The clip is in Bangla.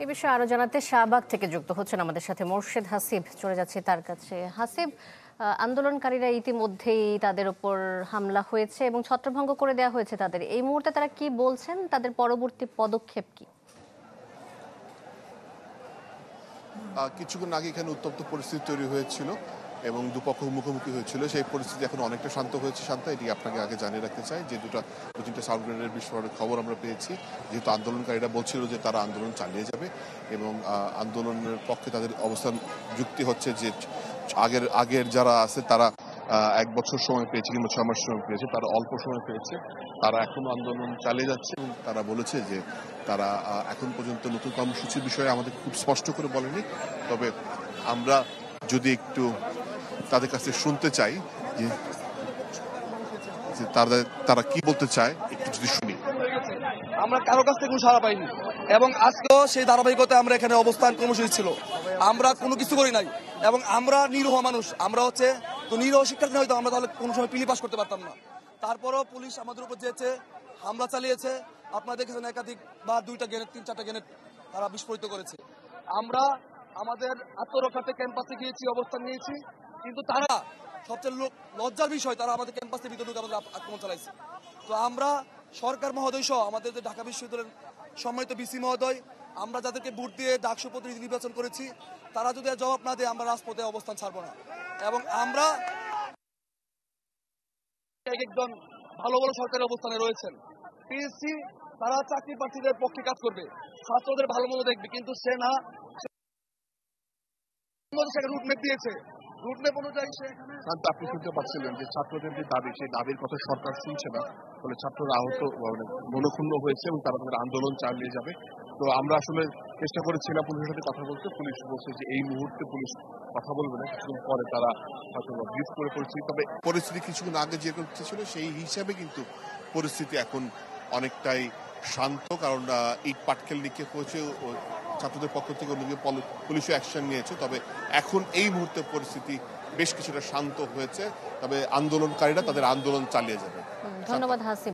এই বিষয়ে আরো জানাতে শাহবাগ থেকে যুক্ত হচ্ছেন আমাদের সাথে মোর্শেদ হাসিব। চলে যাচ্ছে তার কাছে। হাসিব, আন্দোলনকারীরা ইতিমধ্যেই তাদের উপর হামলা হয়েছে এবং ছত্রভঙ্গ করে দেওয়া হয়েছে তাদের। এই মুহূর্তে তারা কি বলছেন, তাদের পরবর্তী পদক্ষেপ কি? কিছুক্ষণ আগে এখানে উত্তপ্ত পরিস্থিতি তৈরি হয়েছিল এবং দুপক্ষ মুখোমুখি হয়েছিল। সেই পরিস্থিতি এখন অনেকটা শান্ত হয়েছে। এটি আপনাকে আগে জানিয়ে রাখতে চাই যে দু তিনটা সাউন্ড গ্রেনেডের বিস্ফোরণের খবর আমরা পেয়েছি, যেহেতু আন্দোলনকারীরা বলছিল যে তারা আন্দোলন চালিয়ে যাবে এবং আন্দোলনের পক্ষে তাদের অবস্থান যুক্তি হচ্ছে যে আগের যারা আছে তারা 1 বছর সময় পেয়েছে কিংবা 6 মাস সময় পেয়েছে, তারা অল্প সময় পেয়েছে, তারা এখনো আন্দোলন চালিয়ে যাচ্ছে এবং তারা বলেছে যে তারা এখন পর্যন্ত নতুন কর্মসূচির বিষয়ে আমাদের খুব স্পষ্ট করে বলেনি। তবে আমরা যদি একটু তাদের কাছে শুনতে চাই যে তারা কি বলতে চায়, একটু যদি শুনি। আমরা কারো কাছ থেকে কোনো সাড়া পাইনি এবং আজকেও সেই ধারাবাহিকতায় আমরা এখানে অবস্থান কর্মসূচি ছিল। আমরা কোনো কিছু করি নাই এবং আমরা নিরীহ মানুষ। আমরা তো নিরীহ শিক্ষার্থী হয়তো আমরা তাহলে কোনো সময় পিলি পাস করতে পারতাম না। তারপরও পুলিশ আমাদের উপর যেছে, হামলা চালিয়েছে। আপনারা দেখেছেন একাধিক বা 2টা গ্রেনেড 3-4টা গ্রেনেড তারা বিস্ফোরিত করেছে। আমরা আমাদের আত্মরক্ষার্থে ক্যাম্পাসে গিয়েছি, অবস্থান নিয়েছি, কিন্তু তারা সবচেয়ে লজ্জার বিষয়, তারা আমাদের ক্যাম্পাসের ভিতরে ঢুকে আমাদের আক্রমণ চালাইছে। তো আমরা সরকার মহোদয় সহ আমাদের যে ঢাকা বিশ্ববিদ্যালয়ের সম্মানিত বিসি মহোদয়, আমরা যাদেরকে ভোট দিয়ে ডাকসু প্রতিনিধি নির্বাচন করেছি, তারা যদি জবাব না দেয় আমরা রাজপথে অবস্থান ছাড়বো না। এবং আমরা একজন ভালো ভালো সরকারি অবস্থানে রয়েছেন। পিএসসি তারা চাকরি প্রার্থীদের পক্ষে কাজ করবে, ছাত্রদের ভালো মতো দেখবে, কিন্তু সে না রুটম্যাপ দিয়েছে। আপনি শুনতে পাচ্ছিলেন যে ছাত্রদের যে দাবি, সেই দাবির কথা সরকার শুনছে না, ফলে ছাত্ররা আহত মনক্ষুণ্ণ হয়েছে এবং তারা তাদের আন্দোলন চালিয়ে যাবে। তো আমরা আসলে চেষ্টা করেছিলাম পুলিশের সাথে কথা বলতে। পুলিশ বলছে যে এই মুহূর্তে পুলিশ কথা বলবে না, কিছুক্ষণ পরে তারা হয়তো ব্রিফ করে পরিস্থিতি। তবে পরিস্থিতি কিছুক্ষণ আগে যে ছিল সেই হিসাবে কিন্তু পরিস্থিতি এখন অনেকটাই শান্ত, কারণ ইট পাটকেল নিক্ষেপ হয়েছে ছাত্রদের পক্ষ থেকে, অন্যদিকে পুলিশও অ্যাকশন নিয়েছে। তবে এখন এই মুহূর্তে পরিস্থিতি বেশ কিছুটা শান্ত হয়েছে, তবে আন্দোলনকারীরা তাদের আন্দোলন চালিয়ে যাবে। ধন্যবাদ হাসিব।